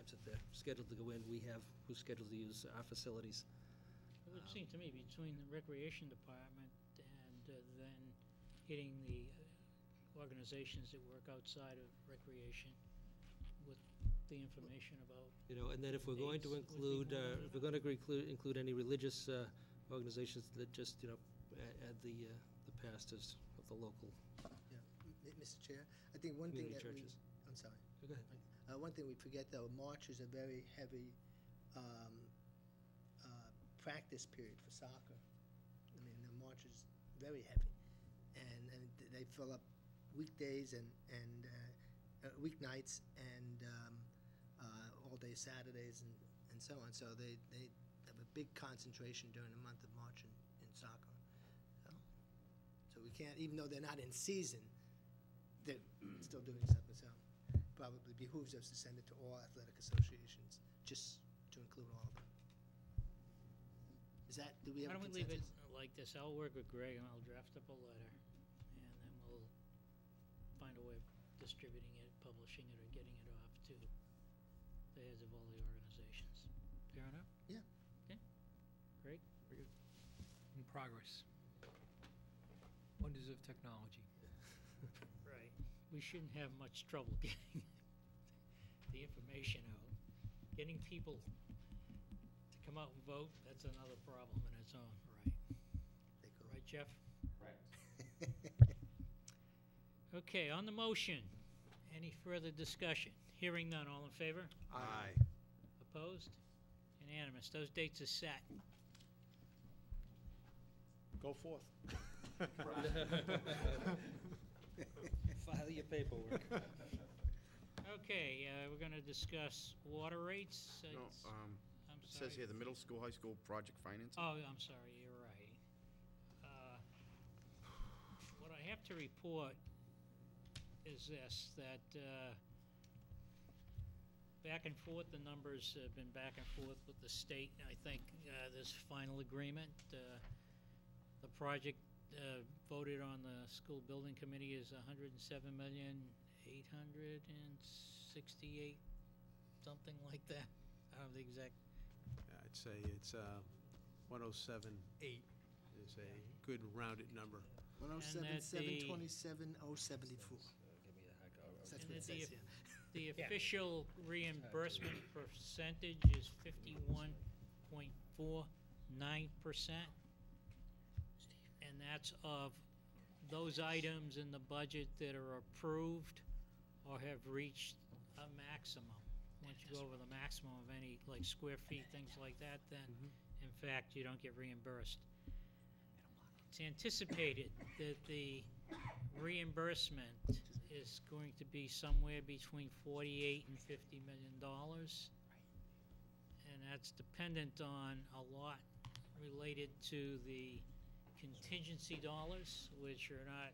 times that they're scheduled to go in. Who's scheduled to use our facilities. It would seem to me between the recreation department and then hitting the organizations that work outside of recreation with the information about. And then if we're going to include, if we're going to include any religious organizations, that just, add the pastors of the local. Yeah, Mr. Chair, I think one thing that churches. I'm sorry. Go ahead. One thing we forget, though, March is a very heavy practice period for soccer. I mean, the March is very heavy, and they fill up weekdays and weeknights and all day Saturdays and so on. So they have a big concentration during the month of March in soccer. So we can't, even though they're not in season, they're still doing something. So probably behooves us to send it to all athletic associations, just to include all of them. Is that, do we have a Why don't consensus? we leave it like this? I'll work with Greg and I'll draft up a letter, and then we'll find a way of distributing it, publishing it, or getting it off to the heads of all the organizations. Fair enough? Yeah. Okay, great. Very good. In progress. Wonders of technology. Right. We shouldn't have much trouble getting the information out. Getting people to come out and vote, that's another problem in its own right. Right, Jeff? Right. Okay, on the motion, any further discussion? Hearing none, all in favor? Aye. Opposed? Unanimous. Those dates are set. Go forth. File your paperwork. Okay, we're going to discuss water rates. No, I'm it sorry. says here, the middle school, high school project financing. Oh, I'm sorry, you're right. What I have to report is this, that back and forth, the numbers have been back and forth with the state. I think this final agreement, the project voted on the school building committee is $107,868,000, something like that. I don't have the exact. I'd say it's 107.8 is a good rounded number. 107,727,074. Give me a heck. That's And what it that says here. the official reimbursement percentage is 51.49%. And that's of those items in the budget that are approved or have reached a maximum. Once you go over the maximum of any, like square feet, things like that, then in fact you don't get reimbursed. It's anticipated that the reimbursement is going to be somewhere between $48 and $50 million. And that's dependent on a lot related to the contingency dollars, which are not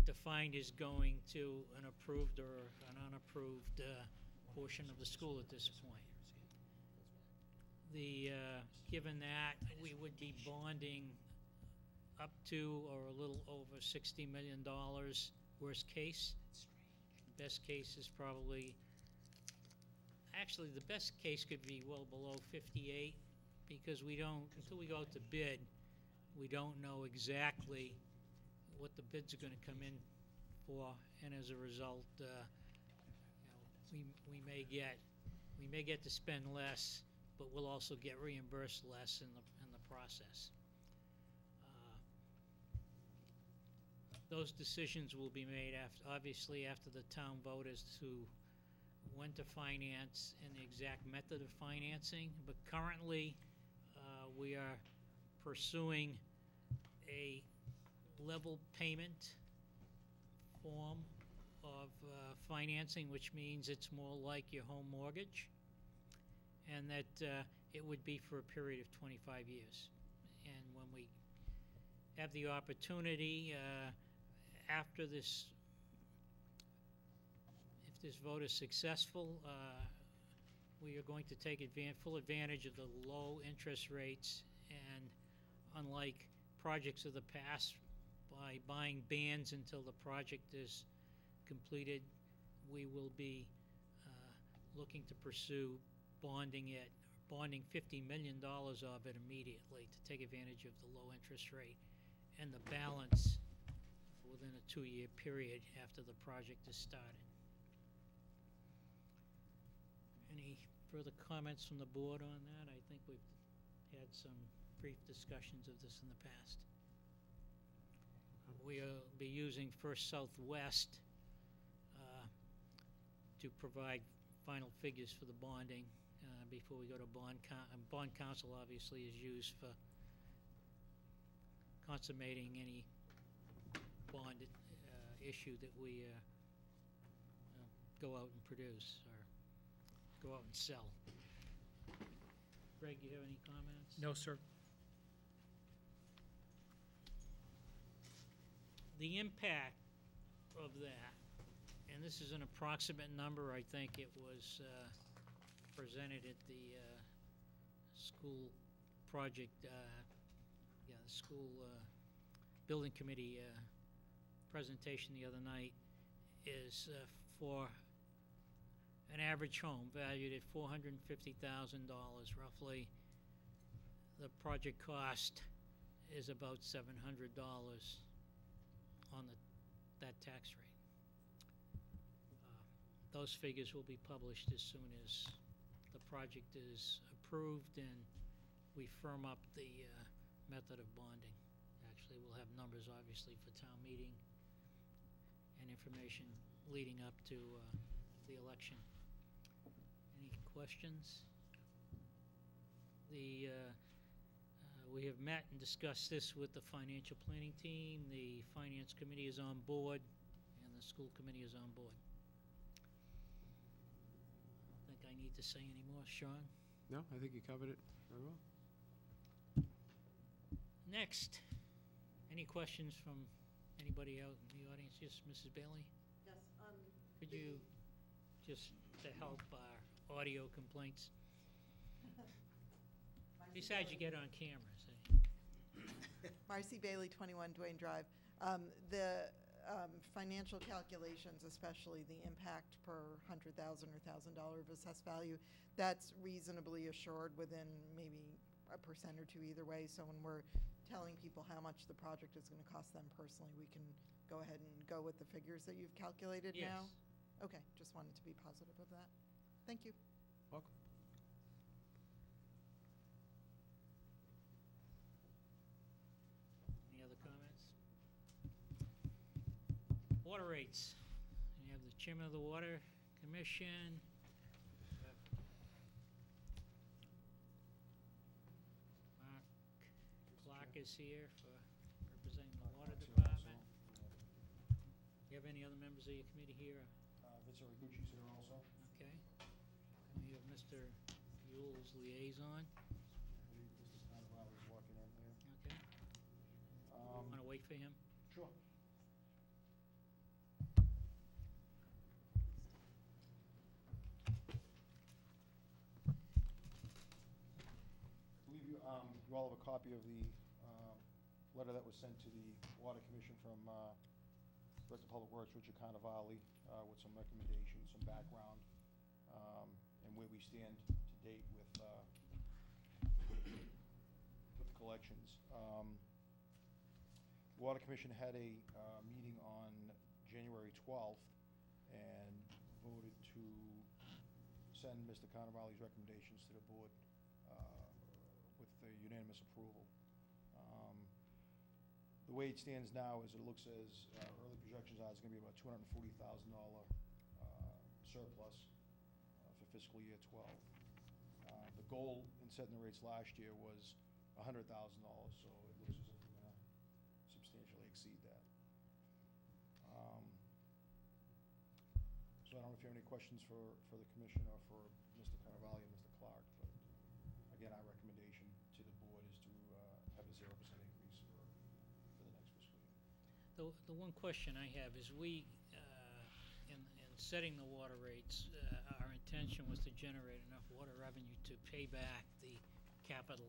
defined as going to an approved or an unapproved portion of the school at this point. Given that, we would be bonding up to or a little over $60 million, worst case. Best case is probably, actually the best case could be well below 58, because we don't, until we go out to bid, we don't know exactly what the bids are going to come in for, and as a result, we may get to spend less, but we'll also get reimbursed less in the process. Those decisions will be made obviously after the town vote as to when to finance and the exact method of financing. But currently, we are pursuing a level payment form of financing, which means it's more like your home mortgage, and that it would be for a period of 25 years. And when we have the opportunity, after this, if this vote is successful, we are going to take full advantage of the low interest rates, and unlike projects of the past, by buying bands until the project is completed, we will be looking to pursue bonding $50 million of it immediately to take advantage of the low interest rate, and the balance within a 2-year period after the project is started. Any further comments from the board on that? I think we've had some brief discussions of this in the past. We'll be using First Southwest to provide final figures for the bonding before we go to bond council. Obviously is used for consummating any bond issue that we go out and produce or go out and sell. Greg, you have any comments? No, sir. The impact of that, and this is an approximate number, I think it was presented at the school project, the school building committee presentation the other night, is for an average home valued at $450,000 roughly. The project cost is about $700 on that tax rate. Those figures will be published as soon as the project is approved and we firm up the method of bonding. Actually, we'll have numbers obviously for town meeting and information leading up to the election. Any questions? We have met and discussed this with the financial planning team. The finance committee is on board and the school committee is on board. I don't think I need to say any more. Sean? No, I think you covered it very well. Next, any questions from anybody out in the audience? Yes, Mrs. Bailey? Yes, Could you, just to help our audio complaints, besides you get on camera, say. Marcy Bailey, 21 Duane Drive. The financial calculations, especially the impact per $100,000 or $1,000 of assessed value, that's reasonably assured within maybe a % or two either way. So when we're telling people how much the project is going to cost them personally, we can go ahead and go with the figures that you've calculated now? Yes. Okay, just wanted to be positive of that. Thank you. Welcome. Any other comments? Water rates. You have the chairman of the Water Commission. Mark Clark is here for representing the Water Department. Do you have any other members of your committee here? Vincent Rigucci's here also. Okay. And we have Mr. Yule's liaison. I believe Mr. Cannavale is walking in there. Okay. Want to wait for him? Sure. I believe you all have a copy of the letter that was sent to the Water Commission from Director of Public Works, Richard Cannavale, with some recommendations, some background, and where we stand to date with the collections. The Water Commission had a meeting on January 12th and voted to send Mr. Cannavale's recommendations to the board with the unanimous approval. The way it stands now is it looks as early projections are it's going to be about $240,000 surplus for fiscal year 12. The goal in setting the rates last year was $100,000, so it looks as if we're going to substantially exceed that. So I don't know if you have any questions for the commission or for Mr. Cannavale and Mr. Clark, but again, our recommendation to the board is to have a 0% increase for the next fiscal year. The one question I have is in setting the water rates, our intention was to generate enough water revenue to pay back the capital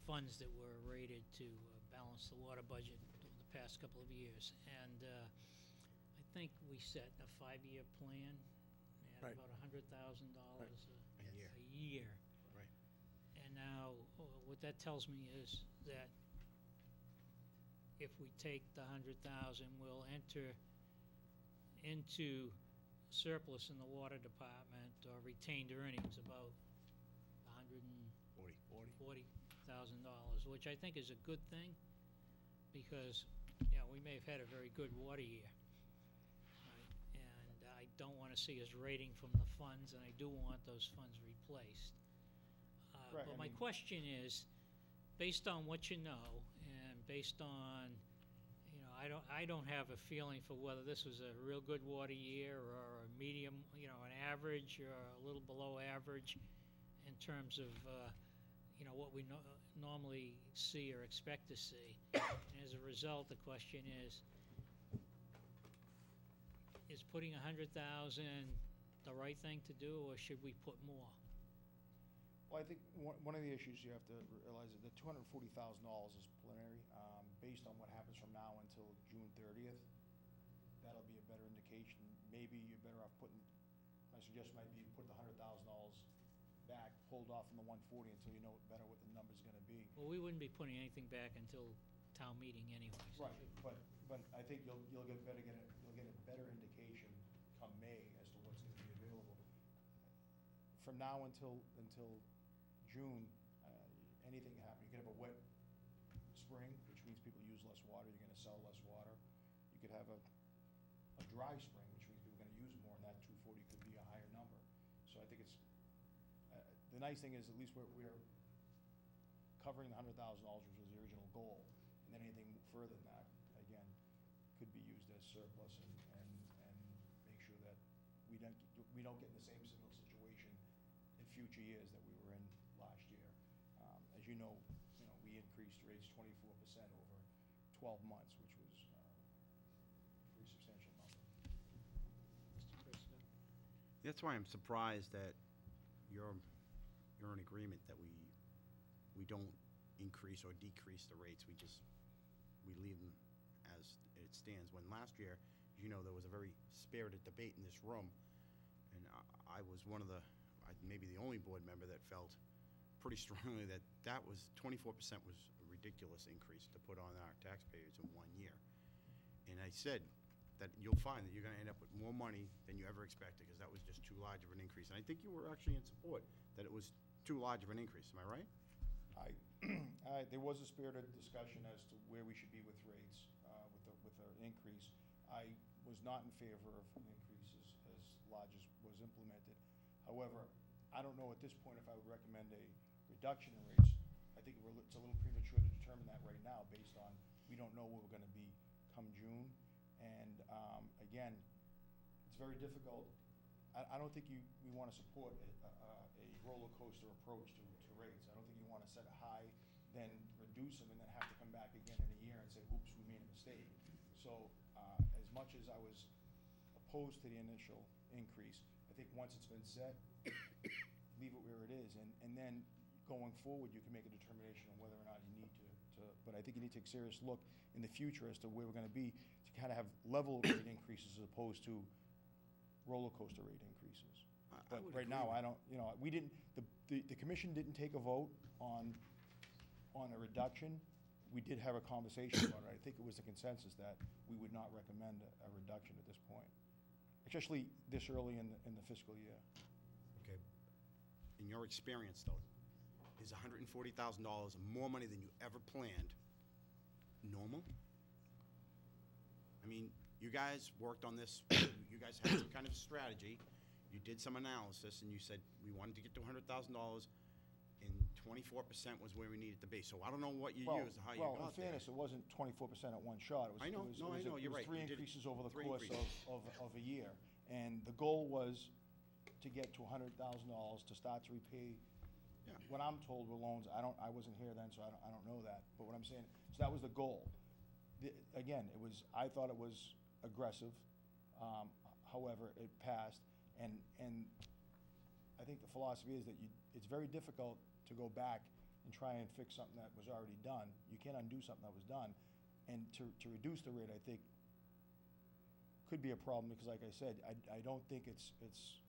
funds that were rated to balance the water budget over the past couple of years. And I think we set a 5-year plan Right. about $100,000 A year. a year. Right. And now, what that tells me is that if we take the 100,000, we'll enter into surplus in the water department or retained earnings about $140,000, which I think is a good thing, because, we may have had a very good water year. Right? And I don't want to see us raiding from the funds, and I do want those funds replaced. Correct, But I my mean- question is, based on what you know, and based on, I don't have a feeling for whether this was a real good water year or a medium, an average or a little below average in terms of, what we normally see or expect to see. And as a result, the question is putting 100,000 the right thing to do, or should we put more? Well, I think one of the issues you have to realize is that $240,000 is preliminary. Based on what happens from now until June 30th, that'll be a better indication. Maybe you're better off my suggestion might be to put the $100,000 back, hold off on the 140 until you know better what the number's gonna be. Well, we wouldn't be putting anything back until town meeting anyway. So Right, but I think you'll get a better indication come May as to what's gonna be available. From now until June, anything can happen. You could have a wet spring, which means people use less water, you're gonna sell less water. You could have a dry spring, which means people are gonna use more, and that 240 could be a higher number. So I think it's, the nice thing is at least we're covering the $100,000, which was the original goal, and then anything further than that, again, could be used as surplus and make sure that we don't get in the same similar situation in future years that we were in last year. As you know, we increased rates 24% over 12 months, which was a pretty substantial number. Mr. Christo? That's why I'm surprised that you're in agreement that we don't increase or decrease the rates. We leave them as it stands. When last year, as you know, there was a very spirited debate in this room, and I was one of maybe the only board member that felt pretty strongly that was 24% was a ridiculous increase to put on our taxpayers in 1 year. And I said that you'll find that you're going to end up with more money than you ever expected, because that was just too large of an increase. And I think you were actually in support that it was too large of an increase. Am I right? There was a spirited discussion as to where we should be with rates, with our increase. I was not in favor of an increase as large as was implemented. However, I don't know at this point if I would recommend a reduction in rates. I think it's a little premature to determine that right now, based on, we don't know where we're gonna be come June. And again, it's very difficult. I don't think we wanna support a roller coaster approach to rates. I don't think you wanna set a high, then reduce them, and then have to come back again in a year and say, oops, we made a mistake. So as much as I was opposed to the initial increase, I think once it's been set, leave it where it is, and then going forward, you can make a determination on whether or not you need to, but I think you need to take a serious look in the future as to where we're gonna be, to kind of have level rate increases as opposed to roller coaster rate increases. I But would right agree now, with I don't, we didn't, the commission didn't take a vote on a reduction. We did have a conversation about it. I think it was a consensus that we would not recommend a reduction at this point, especially this early in the fiscal year. Okay. In your experience, though, is $140,000 more money than you ever planned normal? I mean, you guys worked on this, you guys had some kind of strategy, you did some analysis, and you said we wanted to get to $100,000, and 24% was where we needed to be. So I don't know what you used, how you got there. Well, in fairness, it wasn't 24% at one shot. I know, I know, you're right. It was three You did increases over the three course increases. of a year. And the goal was to get to $100,000 to start to repay. Yeah. What I'm told were loans. I wasn't here then, so I don't know that. But what I'm saying, so that was the goal. Again, I thought it was aggressive. However, it passed. And I think the philosophy is that it's very difficult to go back and try and fix something that was already done. You can't undo something that was done. And to reduce the rate, I think, could be a problem, because like I said, I don't think it's